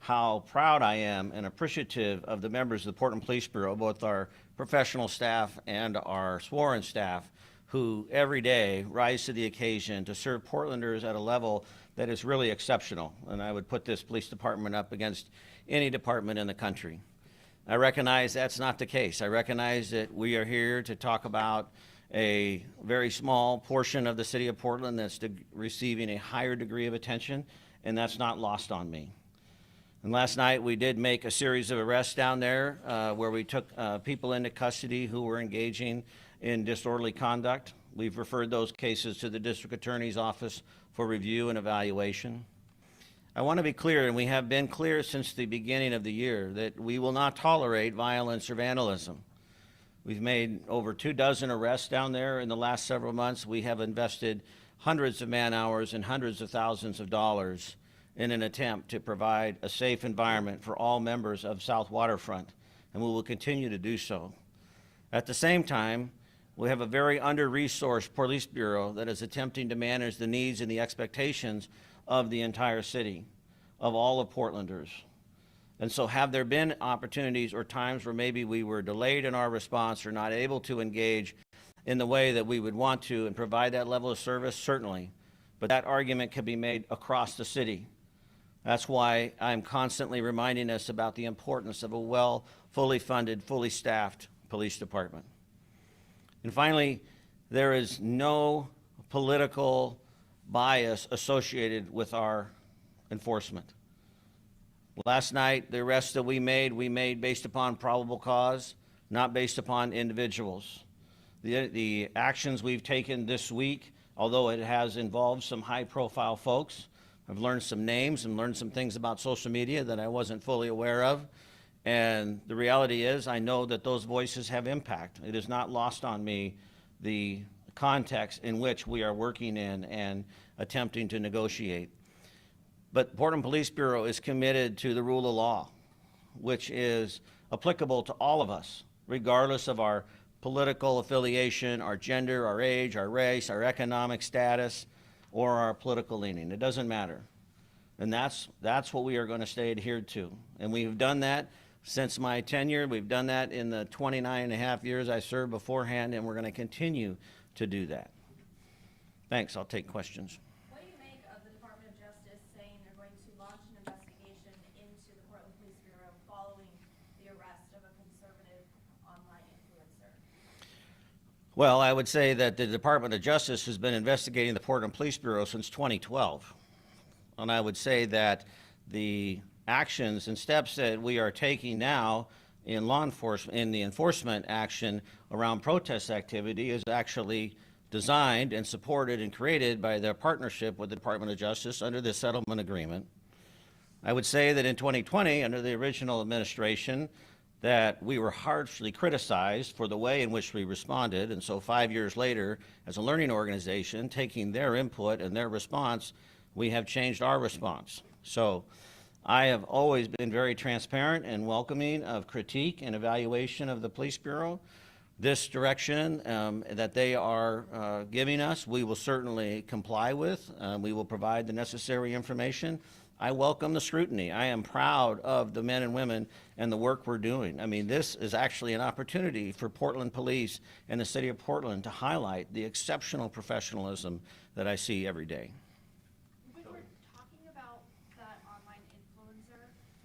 how proud I am and appreciative of the members of the Portland Police Bureau, both our professional staff and our sworn staff, who every day rise to the occasion to serve Portlanders at a level that is really exceptional. And I would put this police department up against any department in the country. I recognize that's not the case. I recognize that we are here to talk about a very small portion of the city of Portland that's receiving a higher degree of attention, and that's not lost on me. And last night we did make a series of arrests down there where we took people into custody who were engaging in disorderly conduct. We've referred those cases to the district attorney's office for review and evaluation. I want to be clear, and we have been clear since the beginning of the year, that we will not tolerate violence or vandalism. We've made over 24 arrests down there in the last several months. We have invested hundreds of man-hours and hundreds of thousands of dollars in an attempt to provide a safe environment for all members of South Waterfront, and we will continue to do so. At the same time, we have a very under-resourced police bureau that is attempting to manage the needs and the expectations of the entire city, of all of Portlanders. And so have there been opportunities or times where maybe we were delayed in our response or not able to engage in the way that we would want to and provide that level of service? Certainly. But that argument can be made across the city. That's why I'm constantly reminding us about the importance of a fully funded, fully staffed police department. And finally, there is no political bias associated with our enforcement. Last night, the arrests that we made based upon probable cause, not based upon individuals. The actions we've taken this week, although it has involved some high-profile folks, I've learned some names and learned some things about social media that I wasn't fully aware of. And the reality is, I know that those voices have impact. It is not lost on me the context in which we are working in and attempting to negotiate. But Portland Police Bureau is committed to the rule of law, which is applicable to all of us, regardless of our political affiliation, our gender, our age, our race, our economic status, or our political leaning. It doesn't matter. And that's what we are going to stay adhered to. And we've done that since my tenure. We've done that in the 29.5 years I served beforehand, and we're going to continue to do that. Thanks. I'll take questions. What do you make of the Department of Justice saying they're going to launch an investigation into the Portland Police Bureau following the arrest of a conservative online influencer? Well, I would say that the Department of Justice has been investigating the Portland Police Bureau since 2012. And I would say that the actions and steps that we are taking now in law enforcement, in the enforcement action around protest activity, is actually designed and supported and created by their partnership with the Department of Justice under this settlement agreement. I would say that in 2020, under the original administration, that we were harshly criticized for the way in which we responded, and so 5 years later, as a learning organization, taking their input and their response, we have changed our response. So I have always been very transparent and welcoming of critique and evaluation of the Police Bureau. This direction that they are giving us, we will certainly comply with. We will provide the necessary information. I welcome the scrutiny. I am proud of the men and women and the work we're doing. I mean, this is actually an opportunity for Portland Police and the City of Portland to highlight the exceptional professionalism that I see every day. When we're talking about that online influencer,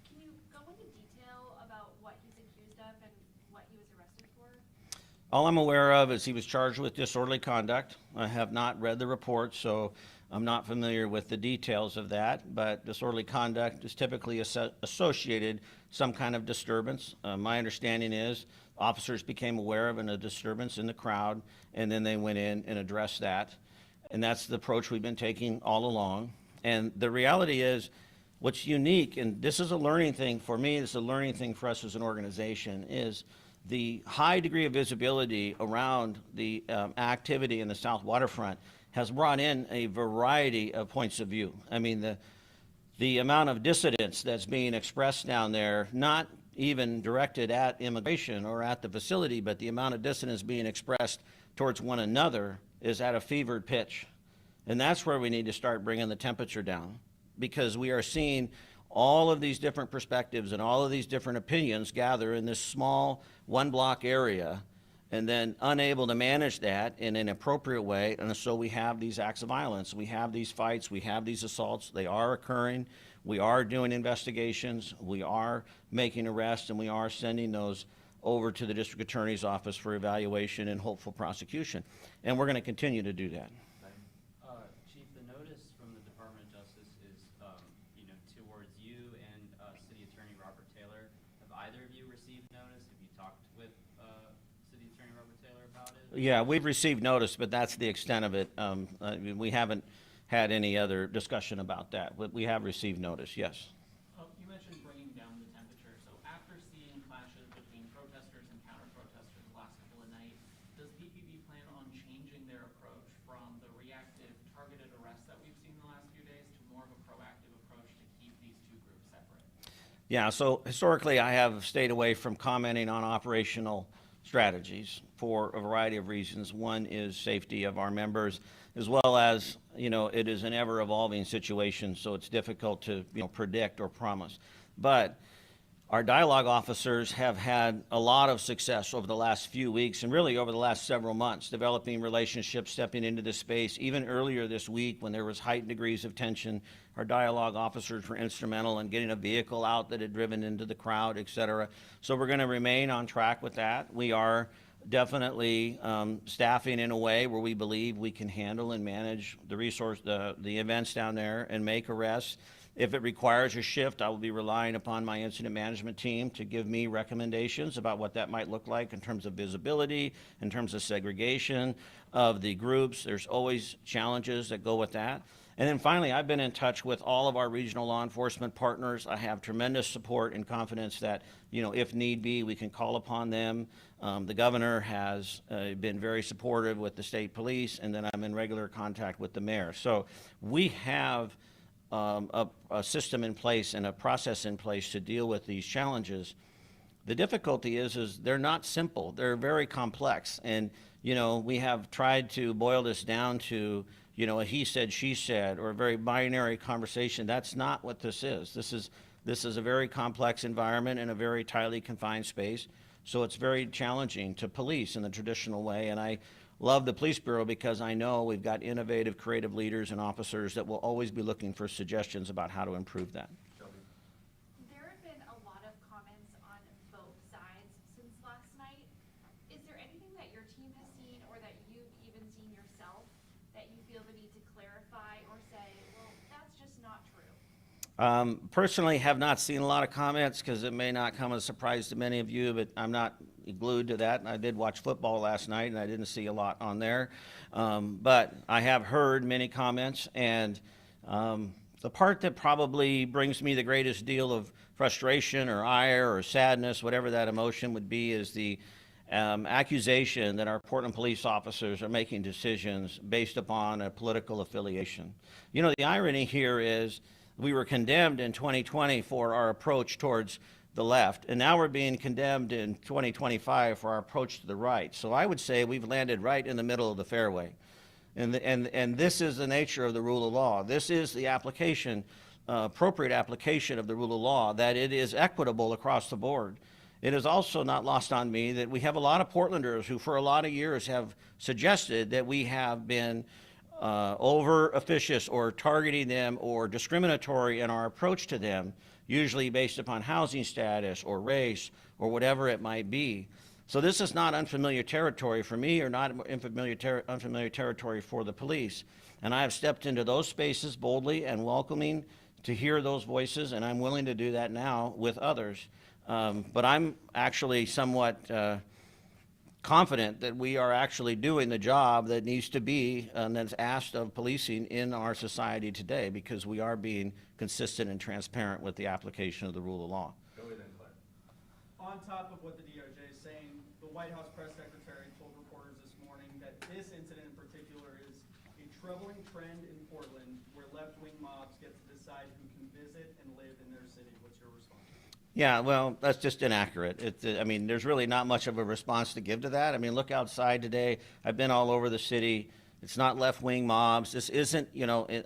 can you go into detail about what he's accused of and what he was arrested for? All I'm aware of is he was charged with disorderly conduct. I have not read the report, so I'm not familiar with the details of that, but disorderly conduct is typically associated some kind of disturbance. My understanding is officers became aware of a disturbance in the crowd, and then they went in and addressed that. And that's the approach we've been taking all along. And the reality is, what's unique, and this is a learning thing for me, this is a learning thing for us as an organization, is the high degree of visibility around the activity in the South Waterfront has brought in a variety of points of view. I mean, the amount of dissidence that's being expressed down there, not even directed at immigration or at the facility, but the amount of dissidence being expressed towards one another is at a fevered pitch. And that's where we need to start bringing the temperature down, because we are seeing all of these different perspectives and all of these different opinions gather in this small one-block area, and then unable to manage that in an appropriate way. And so we have these acts of violence, we have these fights, we have these assaults. They are occurring. We are doing investigations, we are making arrests, and we are sending those over to the district attorney's office for evaluation and hopeful prosecution. And we're going to continue to do that. Chief, the notice from the Department of Justice is, towards you and City Attorney Robert Taylor. Have either of you received notice? Have you talked with City Attorney Robert Taylor about it? Yeah, we've received notice, but that's the extent of it. We haven't had any other discussion about that, but we have received notice, yes. You mentioned bringing down the temperature. So after seeing clashes between protesters and counter-protesters the last couple of nights, does PPB plan on changing their approach from the reactive targeted arrests that we've seen the last few days to more of a proactive approach to keep these two groups separate? Yeah, so historically I have stayed away from commenting on operational strategies for a variety of reasons. One is safety of our members, as well as, it is an ever-evolving situation, so it's difficult to, predict or promise. But our dialogue officers have had a lot of success over the last few weeks and really over the last several months, developing relationships, stepping into this space. Even earlier this week, when there was heightened degrees of tension, our dialogue officers were instrumental in getting a vehicle out that had driven into the crowd, et cetera. So we're going to remain on track with that. We are definitely staffing in a way where we believe we can handle and manage the events down there and make arrests. If it requires a shift, I will be relying upon my incident management team to give me recommendations about what that might look like in terms of visibility, in terms of segregation of the groups. There's always challenges that go with that. And then finally, I've been in touch with all of our regional law enforcement partners. I have tremendous support and confidence that, if need be, we can call upon them. The governor has been very supportive with the state police, and then I'm in regular contact with the mayor. So we have a system in place and a process in place to deal with these challenges. The difficulty is they're not simple. They're very complex. And, we have tried to boil this down to, a he said, she said, or a very binary conversation. That's not what this is. This is a very complex environment in a very tightly confined space. So it's very challenging to police in the traditional way. And I love the Police Bureau because I know we've got innovative, creative leaders and officers that will always be looking for suggestions about how to improve that. There have been a lot of comments on both sides since last night. Is there anything that your team has seen or that you've even seen yourself that you feel the need to clarify or say, well, that's just not true? Personally, have not seen a lot of comments because it may not come as a surprise to many of you, but I'm not glued to that. I did watch football last night, and I didn't see a lot on there. But I have heard many comments, and the part that probably brings me the greatest deal of frustration or ire or sadness, whatever that emotion would be, is the accusation that our Portland police officers are making decisions based upon a political affiliation. The irony here is we were condemned in 2020 for our approach towards the left, and now we're being condemned in 2025 for our approach to the right. So I would say we've landed right in the middle of the fairway. And this is the nature of the rule of law. This is the application, appropriate application of the rule of law, that it is equitable across the board. It is also not lost on me that we have a lot of Portlanders who for a lot of years have suggested that we have been over officious or targeting them or discriminatory in our approach to them, usually based upon housing status or race or whatever it might be. So this is not unfamiliar territory for me or not unfamiliar territory for the police. And I have stepped into those spaces boldly and welcoming to hear those voices, and I'm willing to do that now with others. But I'm actually somewhat confident that we are actually doing the job that needs to be and that's asked of policing in our society today, because we are being consistent and transparent with the application of the rule of law. Go ahead, Claire. On top of what the DOJ is saying, the White House press secretary told reporters this morning that this incident in particular is a troubling trend in Portland where left-wing mobs get to decide who can visit and live in their city. What's your response? Yeah, well, that's just inaccurate. I mean, there's really not much of a response to give to that. I mean, look outside today. I've been all over the city It's not left-wing mobs. This isn't,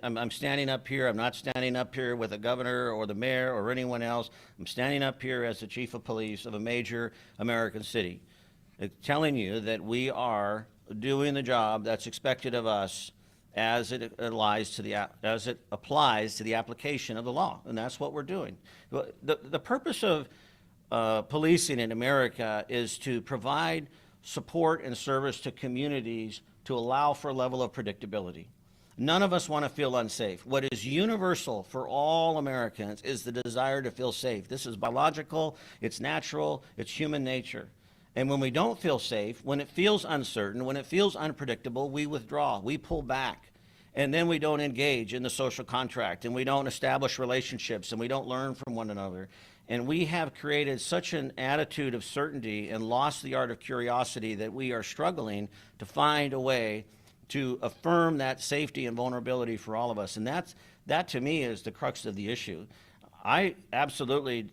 I'm standing up here. I'm not standing up here with the governor or the mayor or anyone else. I'm standing up here as the chief of police of a major American city, telling you that we are doing the job that's expected of us as it applies to the application of the law, and that's what we're doing. The purpose of policing in America is to provide support and service to communities to allow for a level of predictability. None of us want to feel unsafe. What is universal for all Americans is the desire to feel safe. This is biological, it's natural, it's human nature. And when we don't feel safe, when it feels uncertain, when it feels unpredictable, we withdraw, we pull back. And then we don't engage in the social contract, and we don't establish relationships, and we don't learn from one another. And we have created such an attitude of certainty and lost the art of curiosity that we are struggling to find a way to affirm that safety and vulnerability for all of us. And that to me is the crux of the issue. I absolutely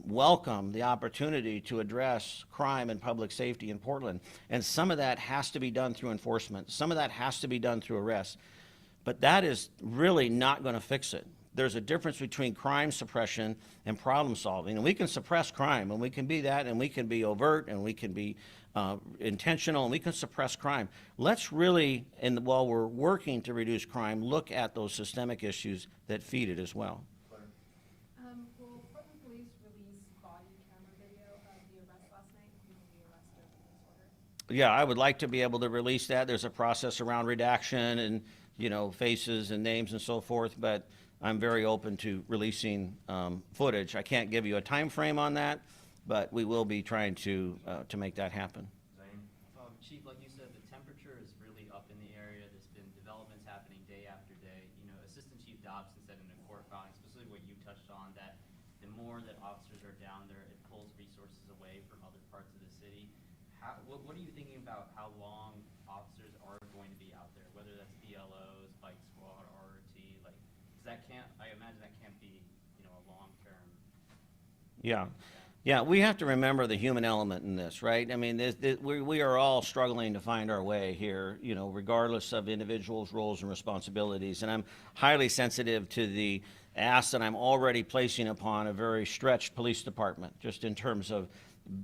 welcome the opportunity to address crime and public safety in Portland. And some of that has to be done through enforcement. Some of that has to be done through arrests. But that is really not going to fix it. There's a difference between crime suppression and problem solving. And we can suppress crime, and we can be that, and we can be overt, and we can be intentional, and we can suppress crime. Let's really, while we're working to reduce crime, look at those systemic issues that feed it as well. Will Portland Police release body camera video of the arrest last night, including the arrest of Nick Sortor? Yeah, I would like to be able to release that. There's a process around redaction and, faces and names and so forth, but I'm very open to releasing footage. I can't give you a time frame on that, but we will be trying to make that happen. Chief, like you said, the temperature is really up in the area. There's been developments happening day after day. Assistant Chief Dobson said in a court filing, specifically what you touched on, that the more that officers are down there, it pulls resources away from other parts of the city. What are you thinking about how long officers are going to be out there, whether that's BLOs, bike squad, RRT, I imagine that can't be, a long-term. Yeah. Yeah, we have to remember the human element in this, right? I mean, we are all struggling to find our way here, regardless of individuals' roles and responsibilities. And I'm highly sensitive to the ask that I'm already placing upon a very stretched police department, just in terms of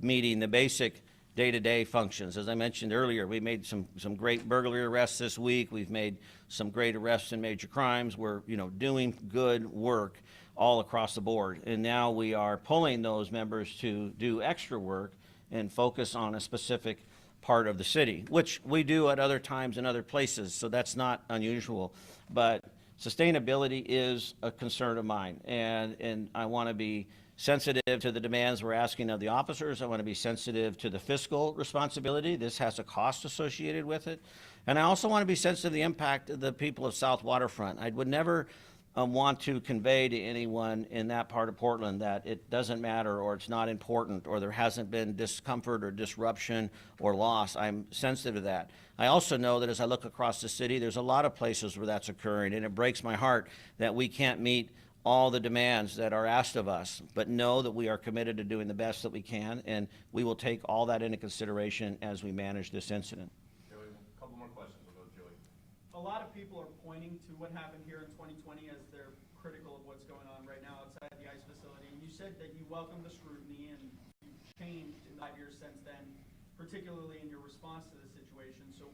meeting the basic day-to-day functions. As I mentioned earlier, we made some great burglary arrests this week. We've made some great arrests in major crimes. We're, doing good work all across the board. And now we are pulling those members to do extra work and focus on a specific part of the city, which we do at other times in other places, so that's not unusual. But sustainability is a concern of mine, and I want to be sensitive to the demands we're asking of the officers. I want to be sensitive to the fiscal responsibility. This has a cost associated with it. And I also want to be sensitive to the impact of the people of South Waterfront. I would never want to convey to anyone in that part of Portland that it doesn't matter or it's not important or there hasn't been discomfort or disruption or loss. I'm sensitive to that. I also know that as I look across the city, there's a lot of places where that's occurring, and it breaks my heart that we can't meet all the demands that are asked of us, but know that we are committed to doing the best that we can, and we will take all that into consideration as we manage this incident. Joey, a couple more questions. We'll go with Joey. A lot of people are pointing to what happened here in 2020 as they're critical of what's going on right now outside the ICE facility. And you said that you welcome the scrutiny and you've changed in 5 years since then, particularly in your response to the situation. So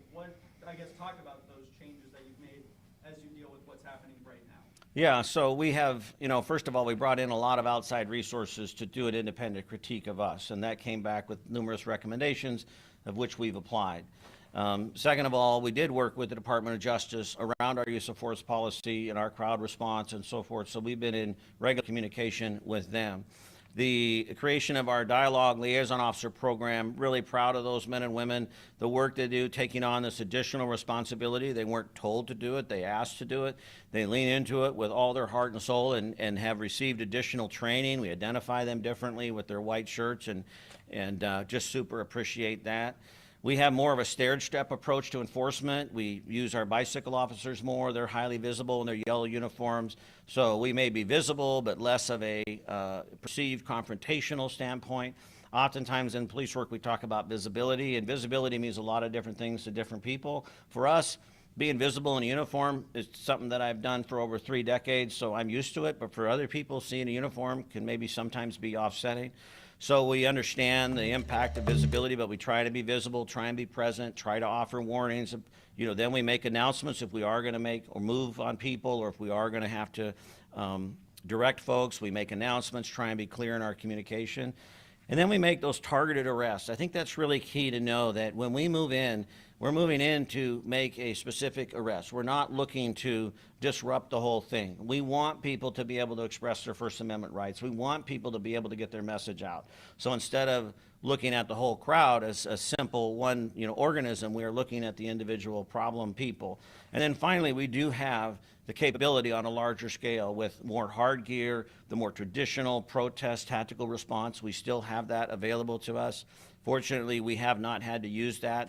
talk about those changes that you've made as you deal with what's happening right now. Yeah, so we have, first of all, we brought in a lot of outside resources to do an independent critique of us, and that came back with numerous recommendations, of which we've applied. Second of all, we did work with the Department of Justice around our use of force policy and our crowd response and so forth, so we've been in regular communication with them. The creation of our Dialogue Liaison Officer program, really proud of those men and women, the work they do, taking on this additional responsibility. They weren't told to do it, they asked to do it. They lean into it with all their heart and soul and have received additional training. We identify them differently with their white shirts and just super appreciate that. We have more of a stair-step approach to enforcement. We use our bicycle officers more. They're highly visible in their yellow uniforms. So we may be visible, but less of a perceived confrontational standpoint. Oftentimes in police work, we talk about visibility, and visibility means a lot of different things to different people. For us, being visible in a uniform is something that I've done for over 3 decades, so I'm used to it. But for other people, seeing a uniform can maybe sometimes be offsetting. So we understand the impact of visibility, but we try to be visible, try and be present, try to offer warnings. Then we make announcements if we are going to make or move on people, or if we are going to have to direct folks. We make announcements, try and be clear in our communication. And then we make those targeted arrests. I think that's really key to know that when we move in, we're moving in to make a specific arrest. We're not looking to disrupt the whole thing. We want people to be able to express their First Amendment rights. We want people to be able to get their message out. So instead of looking at the whole crowd as a simple one, organism, we are looking at the individual problem people. And then finally, we do have the capability on a larger scale with more hard gear, the more traditional protest tactical response. We still have that available to us. Fortunately, we have not had to use that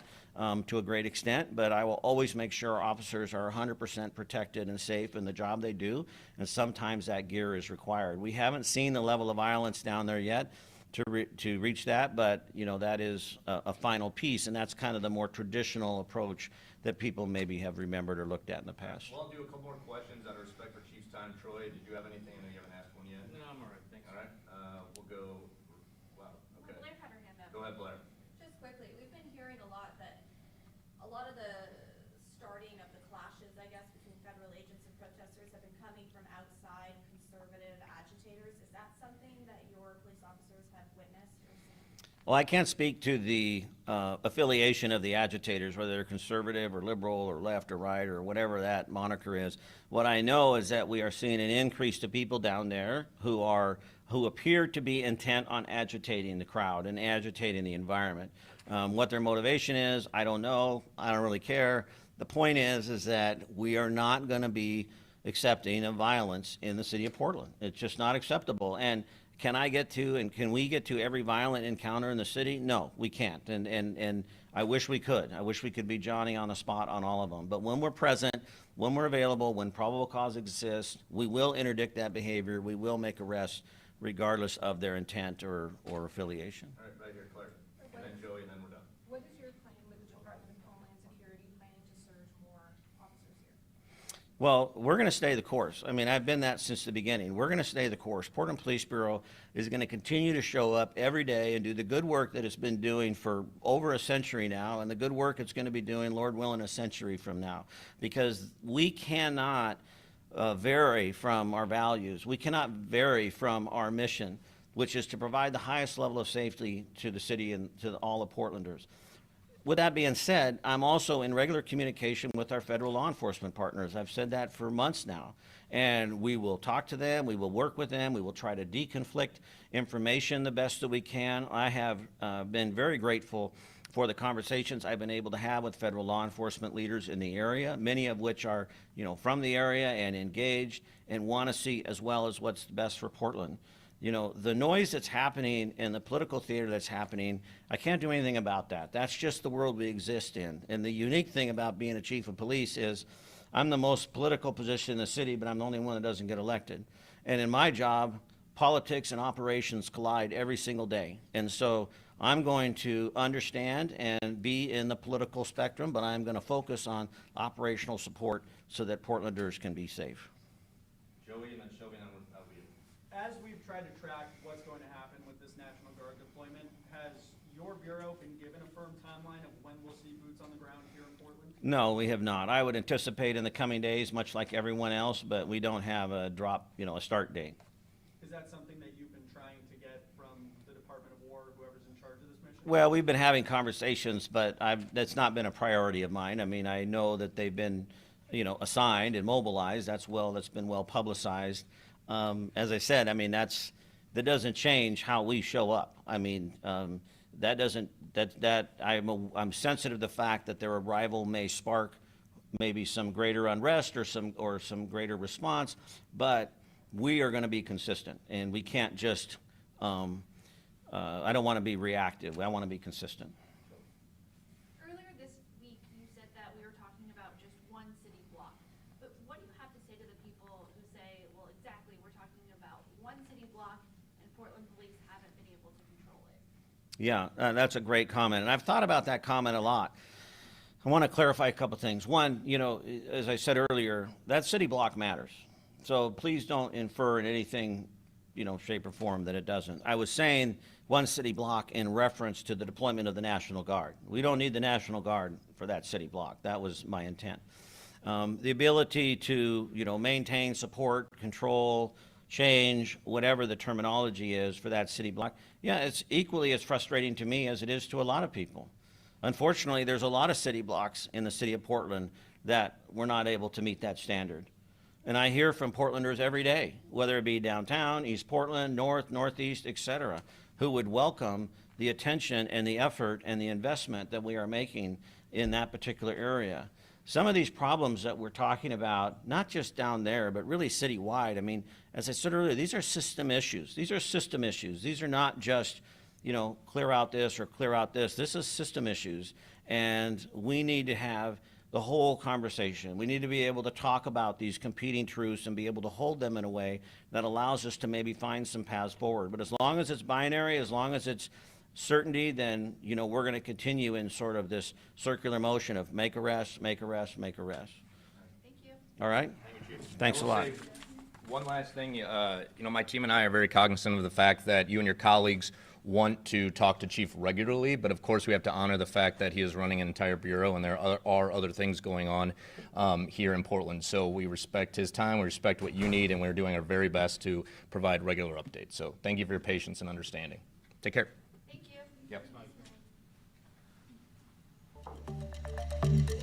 to a great extent, but I will always make sure our officers are 100% protected and safe in the job they do, and sometimes that gear is required. We haven't seen the level of violence down there yet to reach that, but that is a final piece, and that's kind of the more traditional approach that people maybe have remembered or looked at in the past. Well, I'll do a couple more questions out of respect for Chief's time. Troy, did you have anything? I know you haven't asked one yet. No, I'm all right, thanks. All right, we'll go, wow, okay. Blair had her hand up. Go ahead, Blair. Just quickly, we've been hearing a lot that a lot of the starting of the clashes, I guess, between federal agents and protesters have been coming from outside conservative agitators. Is that something that your police officers have witnessed or seen? Well, I can't speak to the affiliation of the agitators, whether they're conservative or liberal or left or right or whatever that moniker is. What I know is that we are seeing an increase of people down there who appear to be intent on agitating the crowd and agitating the environment. What their motivation is, I don't know. I don't really care. The point is that we are not going to be accepting of violence in the city of Portland. It's just not acceptable. And can we get to every violent encounter in the city? No, we can't. And I wish we could. I wish we could be Johnny on the spot on all of them. But when we're present, when we're available, when probable cause exists, we will interdict that behavior. We will make arrests regardless of their intent or affiliation. All right, right here, Claire. And then Joey, and then we're done. What is your plan with the Department of Homeland Security planning to surge more officers here? Well, we're going to stay the course. I mean, I've been that since the beginning. We're going to stay the course. Portland Police Bureau is going to continue to show up every day and do the good work that it's been doing for over a century now, and the good work it's going to be doing, Lord willing, a century from now. Because we cannot vary from our values. We cannot vary from our mission, which is to provide the highest level of safety to the city and to all of Portlanders. With that being said, I'm also in regular communication with our federal law enforcement partners. I've said that for months now. And we will talk to them, we will work with them, we will try to deconflict information the best that we can. I have been very grateful for the conversations I've been able to have with federal law enforcement leaders in the area, many of which are, from the area and engaged and want to see as well as what's best for Portland. The noise that's happening and the political theater that's happening, I can't do anything about that. That's just the world we exist in. And the unique thing about being a chief of police is I'm the most political position in the city, but I'm the only one that doesn't get elected. And in my job, politics and operations collide every single day. And so I'm going to understand and be in the political spectrum, but I'm going to focus on operational support so that Portlanders can be safe. Joey, and then Shelby, and then we'll be. As we've tried to track what's going to happen with this National Guard deployment, has your bureau been given a firm timeline of when we'll see boots on the ground here in Portland? No, we have not. I would anticipate in the coming days, much like everyone else, but we don't have a a start date. Is that something that you've been trying to get from the Department of War, whoever's in charge of this mission? Well, we've been having conversations, but that's not been a priority of mine. I mean, I know that they've been, assigned and mobilized. That's been well publicized. As I said, I mean, that doesn't change how we show up. I mean, I'm sensitive to the fact that their arrival may spark maybe some greater unrest or some greater response, but we are going to be consistent, and we can't just. I don't want to be reactive. I want to be consistent. Earlier this week, you said that we were talking about just one city block. But what do you have to say to the people who say, well, exactly, we're talking about one city block and Portland police haven't been able to control it? Yeah, that's a great comment, and I've thought about that comment a lot. I want to clarify a couple things. One, you know, as I said earlier, that city block matters. So please don't infer in anything, you know, shape or form that it doesn't. I was saying one city block in reference to the deployment of the National Guard. We don't need the National Guard for that city block. That was my intent. The ability to, you know, maintain, support, control, change, whatever the terminology is for that city block, yeah, it's equally as frustrating to me as it is to a lot of people. Unfortunately, there's a lot of city blocks in the city of Portland that we're not able to meet that standard. And I hear from Portlanders every day, whether it be downtown, East Portland, North, Northeast, et cetera, who would welcome the attention and the effort and the investment that we are making in that particular area. Some of these problems that we're talking about, not just down there, but really citywide, I mean, as I said earlier, these are system issues. These are system issues. These are not just, you know, clear out this or clear out this. This is system issues, and we need to have the whole conversation. We need to be able to talk about these competing truths and be able to hold them in a way that allows us to maybe find some paths forward. But as long as it's binary, as long as it's certainty, then, you know, we're going to continue in sort of this circular motion of make arrests, make arrests, make arrests. Thank you. All right? Thank you, Chief. Thanks I a will lot. say One last thing, you know, my team and I are very cognizant of the fact that you and your colleagues want to talk to Chief regularly, but of course we have to honor the fact that he is running an entire bureau and there are other things going on here in Portland. So we respect his time, we respect what you need, and we're doing our very best to provide regular updates. So thank you for your patience and understanding. Take care. Thank you. Yep.